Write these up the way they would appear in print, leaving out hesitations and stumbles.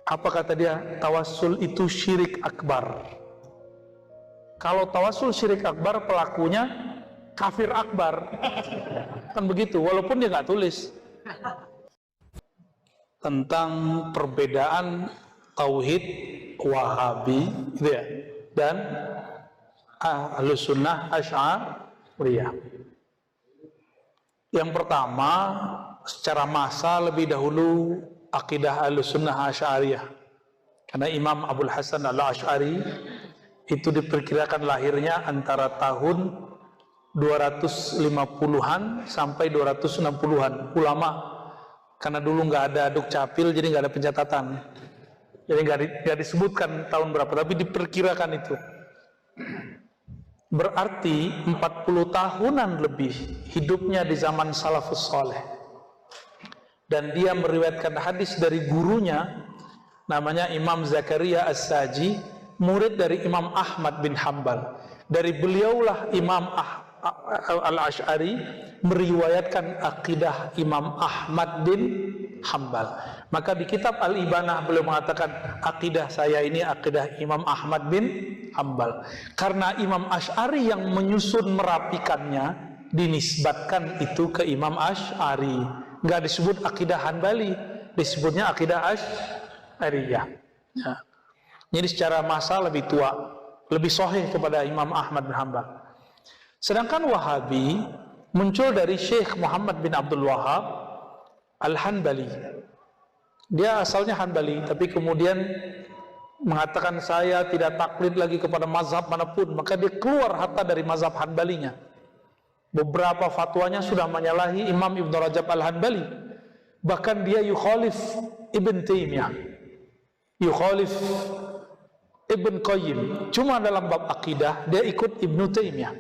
Apa kata dia? Tawassul itu syirik akbar. Kalau tawassul syirik akbar, pelakunya kafir akbar. Kan begitu, walaupun dia nggak tulis. Tentang perbedaan tauhid Wahabi gitu ya, dan Ahlus Sunnah Asy'ariyah. Yang pertama, secara masa lebih dahulu akidah Ahlus Sunnah Asy'ariyah. Karena Imam Abul Hasan Al-Asy'ari itu diperkirakan lahirnya antara tahun 250-an sampai 260-an. Ulama, karena dulu nggak ada dukcapil, jadi nggak ada pencatatan. Jadi nggak disebutkan tahun berapa, tapi diperkirakan itu. Berarti 40 tahunan lebih hidupnya di zaman salafus saleh. Dan dia meriwayatkan hadis dari gurunya, namanya Imam Zakaria As-Saji, murid dari Imam Ahmad bin Hanbal. Dari beliaulah Imam Al-Asy'ari meriwayatkan akidah Imam Ahmad bin Hanbal. Maka di kitab Al-Ibanah beliau mengatakan, akidah saya ini akidah Imam Ahmad bin Hanbal. Karena Imam Asy'ari yang menyusun merapikannya, dinisbatkan itu ke Imam Asy'ari. Nggak disebut akidah Hanbali, disebutnya akidah Asy'ariyah. Ya. Jadi secara masa lebih tua, lebih sahih kepada Imam Ahmad bin Hanbal. Sedangkan Wahabi muncul dari Syekh Muhammad bin Abdul Wahab Al-Hanbali. Dia asalnya Hanbali, tapi kemudian mengatakan saya tidak taklid lagi kepada mazhab manapun, maka dia keluar hatta dari mazhab Hanbalinya. Beberapa fatwanya sudah menyalahi Imam Ibn Rajab Al-Hanbali. Bahkan dia yukhalif Ibn Taimiyah, yukhalif Ibn Qayyim. Cuma dalam bab akidah dia ikut Ibn Taimiyah.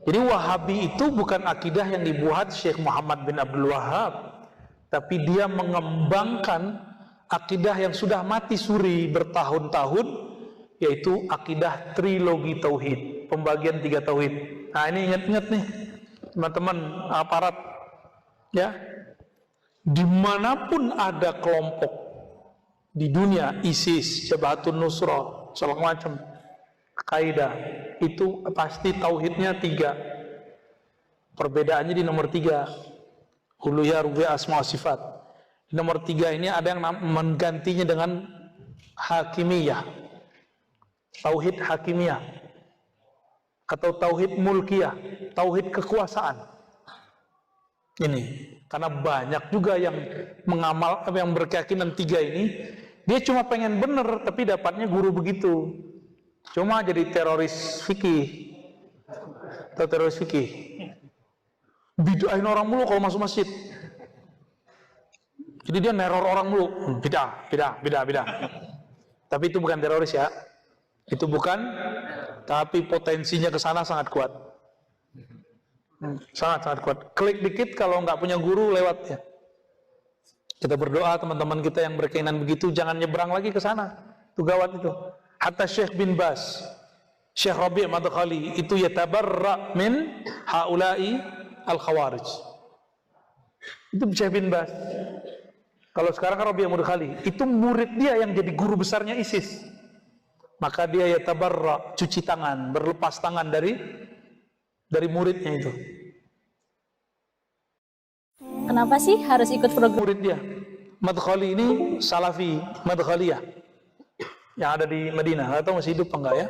Jadi Wahabi itu bukan akidah yang dibuat Syekh Muhammad bin Abdul Wahab, tapi dia mengembangkan akidah yang sudah mati suri bertahun-tahun, yaitu akidah trilogi tauhid, pembagian 3 tauhid. Nah ini ingat-ingat nih teman-teman aparat ya, dimanapun ada kelompok di dunia, ISIS, Jabhatun Nusrah, segala macam, Kaidah, itu pasti tauhidnya 3. Perbedaannya di nomor 3, uluhiyah, rububiyah, asma wa sifat. Di nomor 3 ini ada yang menggantinya dengan hakimiyah, tauhid hakimiyah, atau tauhid mulkiyah, tauhid kekuasaan. Ini karena banyak juga yang yang berkeyakinan 3 ini, dia cuma pengen bener tapi dapatnya guru begitu, cuma jadi teroris fikih atau teroris fikih, bid'ahin orang mulu kalau masuk masjid. Jadi dia neror orang mulu, bidah. Tapi itu bukan teroris ya, itu bukan. Tapi potensinya ke sana sangat kuat, sangat kuat. Klik dikit kalau nggak punya guru lewat ya. Kita berdoa teman-teman kita yang berkeinginan begitu jangan nyebrang lagi ke sana. Itu gawat itu. Hatta Syekh bin Baz, Syekh Rabi' Madkhali itu yatabarra min haula'i al-khawarij. Itu Syekh bin Baz. Kalau sekarang kan Rabi' Madkhali, itu murid dia yang jadi guru besarnya ISIS. Maka dia yatabarra, cuci tangan, berlepas tangan dari muridnya itu. Kenapa sih harus ikut program? Murid dia, Madkhali ini Salafi, Madkhaliyah, yang ada di Madinah. Nggak tahu masih hidup apa enggak ya.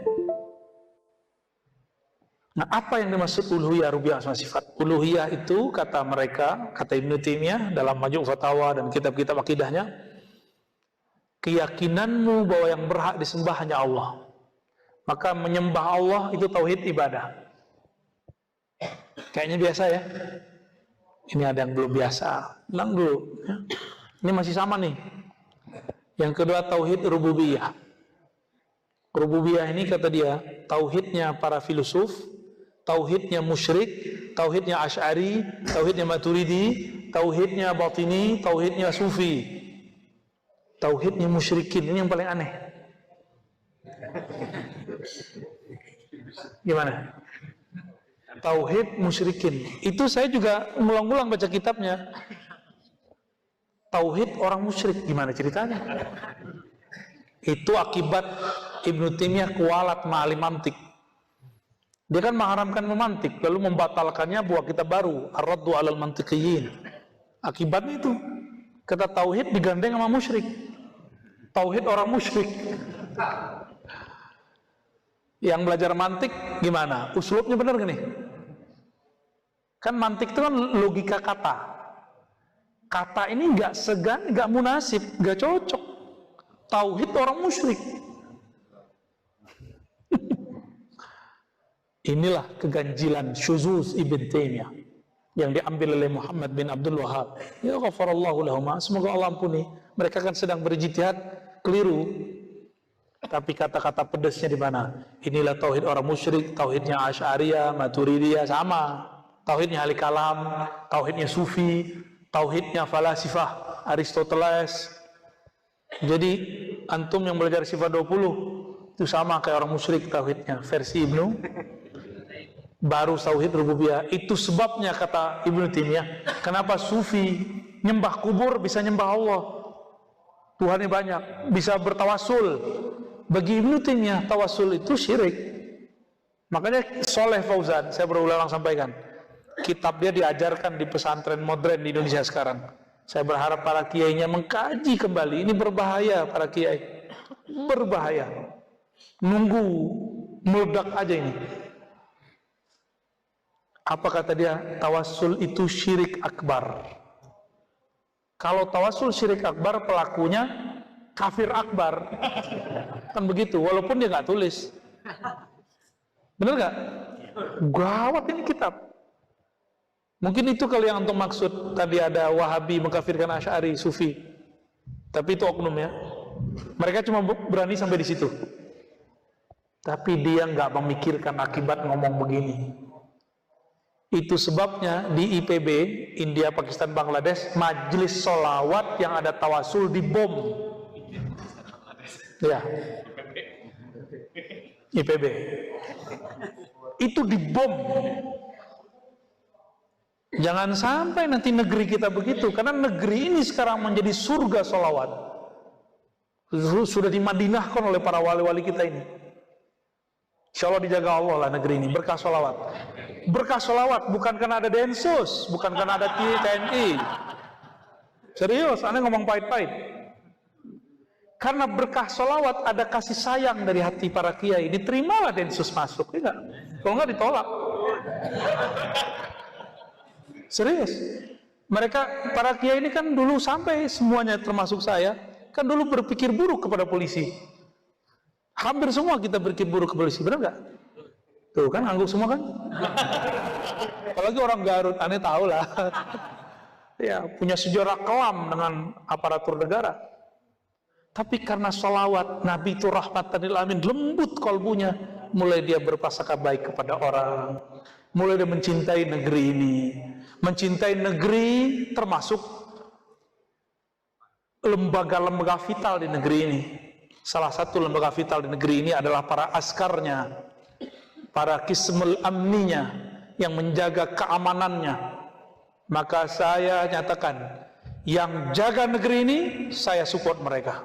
Nah, apa yang dimaksud uluhiyah, rububiyah, asma sifat? Uluhiyah itu kata mereka, kata Ibnu Taimiyah dalam Majmu' Fatawa dan kitab-kitab akidahnya, keyakinanmu bahwa yang berhak disembah hanya Allah. Maka menyembah Allah itu tauhid ibadah. Kayaknya biasa ya. Ini ada yang belum biasa. Ulang dulu. Ya. Ini masih sama nih. Yang kedua tauhid rububiyah. Rububiyah ini kata dia, tauhidnya para filosof, tauhidnya musyrik, tauhidnya Asy'ari, tauhidnya Maturidi, tauhidnya Batini, tauhidnya Sufi. Tauhidnya musyrikin, ini yang paling aneh. Gimana? Tauhid musyrikin. Itu saya juga ngulang-ngulang baca kitabnya. tauhid orang musyrik. Gimana ceritanya? Itu akibat Ibnu Taimiyah kualat ma'alim mantik. Dia kan mengharamkan memantik, lalu membatalkannya buat kita baru, ar-raddu 'alal mantiqiyyin. Akibatnya itu, kata tauhid digandeng sama musyrik. Tauhid orang musyrik. Yang belajar mantik gimana? Uslubnya benar gak nih? Kan mantik itu kan logika kata. Kata ini nggak segan, nggak munasib, nggak cocok. Tauhid orang musyrik. Inilah keganjilan syuzuz Ibn Taimiyah yang diambil oleh Muhammad bin Abdul Wahhab. Ya ghafarallahu lahum. Semoga Allah ampuni. Mereka kan sedang berijtihad keliru. Tapi kata-kata pedasnya di mana? Inilah tauhid orang musyrik, tauhidnya Asy'ariyah, Maturidiyah sama. Tauhidnya ahli kalam, tauhidnya sufi, tauhidnya falasifah, Aristoteles. Jadi antum yang belajar sifat 20 itu sama kayak orang musyrik tauhidnya, versi Ibnu. Baru tauhid rububiyah. Itu sebabnya kata Ibnu Taimiyah, kenapa sufi nyembah kubur bisa nyembah Allah. Tuhannya banyak, bisa bertawasul. Bagi Ibnu Taimiyah tawasul itu syirik. Makanya Soleh Fauzan, saya berulang sampaikan, kitab dia diajarkan di pesantren modern di Indonesia sekarang. Saya berharap para kiainya mengkaji kembali. Ini berbahaya para kiai. Berbahaya. Nunggu meledak aja ini. Apa kata dia? Tawassul itu syirik akbar. Kalau tawassul syirik akbar, pelakunya kafir akbar. Kan begitu, walaupun dia nggak tulis. Bener nggak? Gawat ini kitab. Mungkin itu kali yang untuk maksud tadi ada Wahabi mengkafirkan Asy'ari, Sufi. Tapi itu oknum ya. Mereka cuma berani sampai di situ. Tapi dia nggak memikirkan akibat ngomong begini. Itu sebabnya di IPB, India, Pakistan, Bangladesh, majelis sholawat yang ada tawasul dibom. Ya, IPB. Itu dibom. Jangan sampai nanti negeri kita begitu, karena negeri ini sekarang menjadi surga sholawat. Sudah dimadinahkan oleh para wali-wali kita ini. Insya Allah dijaga Allah lah negeri ini, berkah sholawat. Berkah sholawat bukan karena ada Densus, bukan karena ada TNI. Serius, aneh ngomong pahit-pahit. Karena berkah sholawat ada kasih sayang dari hati para kiai. Diterimalah Densus masuk, ya enggak? Kalau enggak ditolak. Serius. Mereka, para kiai ini kan dulu sampai semuanya termasuk saya, kan dulu berpikir buruk kepada polisi. Hampir semua kita berpikir buruk ke polisi, benar nggak? Tuh kan, angguk semua kan? Apalagi orang Garut, aneh tahu lah. Ya, punya sejarah kelam dengan aparatur negara. Tapi karena sholawat, Nabi itu rahmatan lil alamin, lembut kolbunya. Mulai dia berprasangka baik kepada orang. Mulai dia mencintai negeri ini. Mencintai negeri termasuk lembaga-lembaga vital di negeri ini. Salah satu lembaga vital di negeri ini adalah para askarnya, para kismul amninya yang menjaga keamanannya. Maka saya nyatakan, yang jaga negeri ini saya support mereka.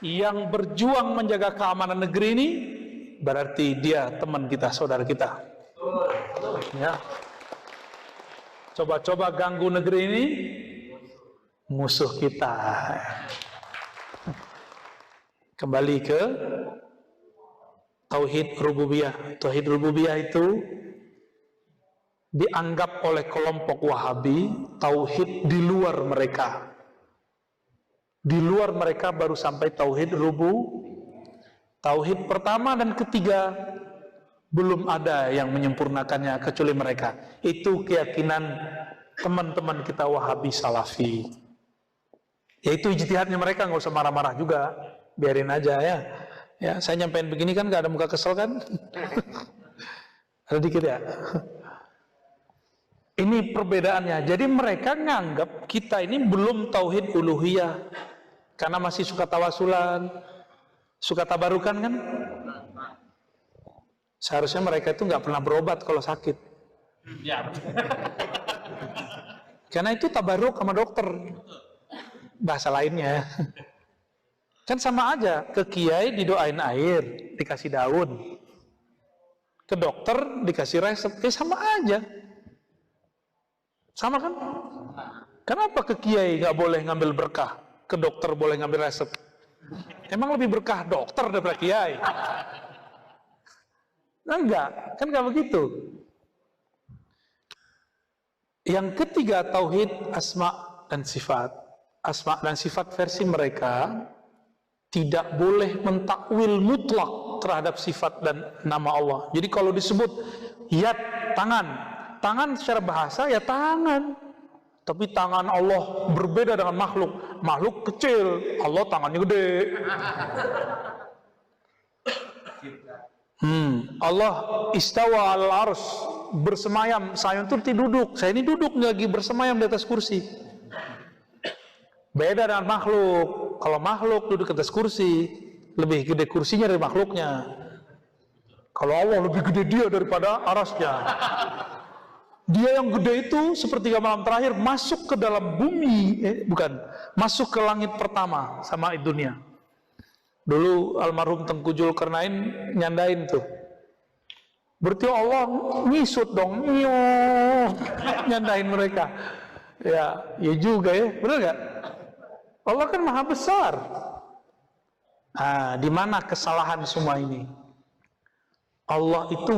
Yang berjuang menjaga keamanan negeri ini berarti dia teman kita, saudara kita. Ya. Coba-coba ganggu negeri ini, musuh kita. Kembali ke tauhid rububiyah. Tauhid rububiyah itu dianggap oleh kelompok Wahabi tauhid di luar mereka. Di luar mereka baru sampai tauhid tauhid pertama dan ketiga belum ada yang menyempurnakannya kecuali mereka. Itu keyakinan teman-teman kita Wahabi Salafi. Yaitu ijtihadnya mereka, nggak usah marah-marah juga, biarin aja ya. Ya, saya nyampein begini kan nggak ada muka kesel kan? Ada dikit ya. Ini perbedaannya. Jadi mereka nganggap kita ini belum tauhid uluhiyah karena masih suka tawasulan, suka tabarukan kan? Seharusnya mereka itu nggak pernah berobat kalau sakit. Ya. Karena itu tabaruk sama dokter. Bahasa lainnya. Kan sama aja, ke kiai didoain air, dikasih daun. Ke dokter dikasih resep, sama aja. Sama kan? Kenapa ke kiai nggak boleh ngambil berkah? Ke dokter boleh ngambil resep? Emang lebih berkah dokter daripada kiai? Enggak, kan nggak begitu. Yang ketiga, tauhid asma dan sifat. Asma dan sifat versi mereka tidak boleh mentakwil mutlak terhadap sifat dan nama Allah. Jadi kalau disebut yad, tangan secara bahasa ya tangan. Tapi tangan Allah berbeda dengan makhluk. Makhluk kecil, Allah tangannya gede. Allah istawa al-ars, bersemayam. Saya itu duduk, saya ini duduk lagi bersemayam di atas kursi. Beda dengan makhluk. Kalau makhluk duduk di atas kursi, lebih gede kursinya dari makhluknya. Kalau Allah lebih gede dia daripada arasnya. Dia yang gede itu sepertiga malam terakhir masuk ke dalam bumi, masuk ke langit pertama sama dunia. Dulu almarhum Tengku Zulkarnain nyandain tuh. Berarti Allah ngisut dong, nyandain mereka. Ya juga ya, benar nggak? Allah kan maha besar. Di mana kesalahan semua ini? Allah itu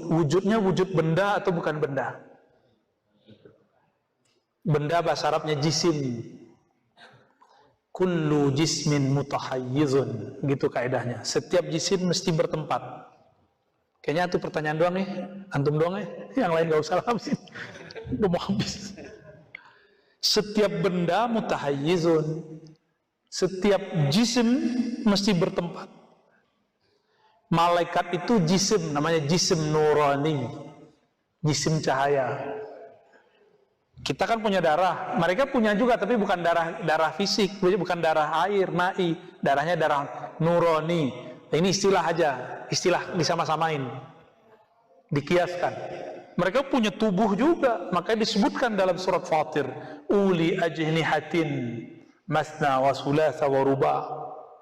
wujudnya wujud benda atau bukan benda? Benda bahasa Arabnya jisim. Kullu jismin mutahayyizun, gitu kaidahnya. Setiap jisim mesti bertempat. Kayaknya itu pertanyaan doang nih, antum doang ya. Yang lain gak usah habisin. Udah mau habis. Setiap benda mutahayyizun. Setiap jisim mesti bertempat. Malaikat itu jisim, namanya jisim nurani. Jisim cahaya. Kita kan punya darah, mereka punya juga, tapi bukan darah fisik, bukan darah air, na'i, darahnya darah nurani. Ini istilah aja, istilah disama-samain, dikiaskan. Mereka punya tubuh juga, makanya disebutkan dalam surat Fatir, uli ajnihatin masna wa thulatha wa ruba.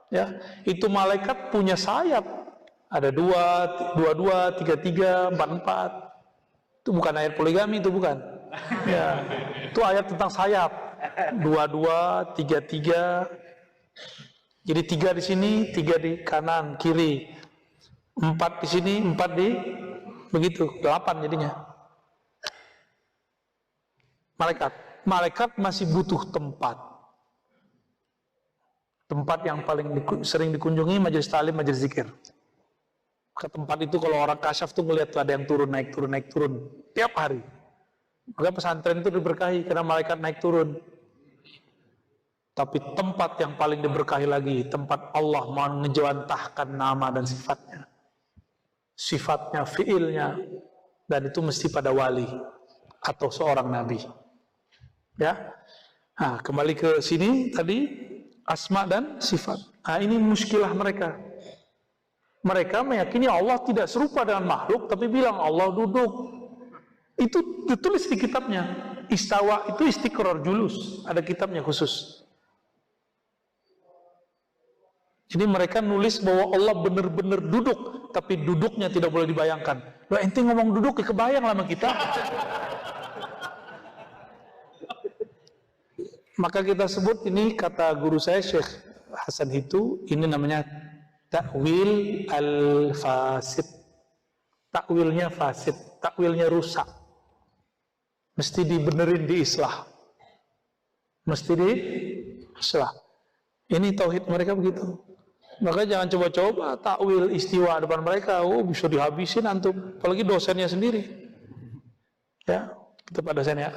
Ya, itu malaikat punya sayap, ada dua, tiga, empat. Itu bukan ayat poligami, itu bukan. Ya, itu ayat tentang sayap. 2, 3. Jadi 3 di sini, 3 di kanan, kiri. 4 di sini, 4 di begitu, 8 jadinya. Malaikat masih butuh tempat. Tempat yang paling sering dikunjungi majelis ta'lim, majelis zikir. Ke tempat itu kalau orang kasyaf tuh ngelihat tuh ada yang turun naik turun tiap hari. Maka pesantren itu diberkahi karena malaikat naik turun. Tapi tempat yang paling diberkahi lagi, tempat Allah mengejawantahkan nama dan sifatnya. Sifatnya, fiilnya, dan itu mesti pada wali atau seorang nabi. Ya. Nah, kembali ke sini tadi asma dan sifat. Nah, ini muskilah mereka. Mereka meyakini Allah tidak serupa dengan makhluk, tapi bilang Allah duduk. Itu ditulis di kitabnya. Istawa itu istiqrar julus, ada kitabnya khusus. Jadi mereka nulis bahwa Allah benar-benar duduk, tapi duduknya tidak boleh dibayangkan. Lah ente ngomong duduk, kebayang lama kita. Maka kita sebut ini, kata guru saya Syekh Hasan Hitu, ini namanya ta'wil al-fasid. Takwilnya fasid, takwilnya rusak. Mesti dibenerin, diislah. Mesti diislah. Ini tauhid mereka begitu. Maka jangan coba-coba takwil istiwa depan mereka. Oh, bisa dihabisin antum. Apalagi dosennya sendiri. Ya, kita pada dosennya.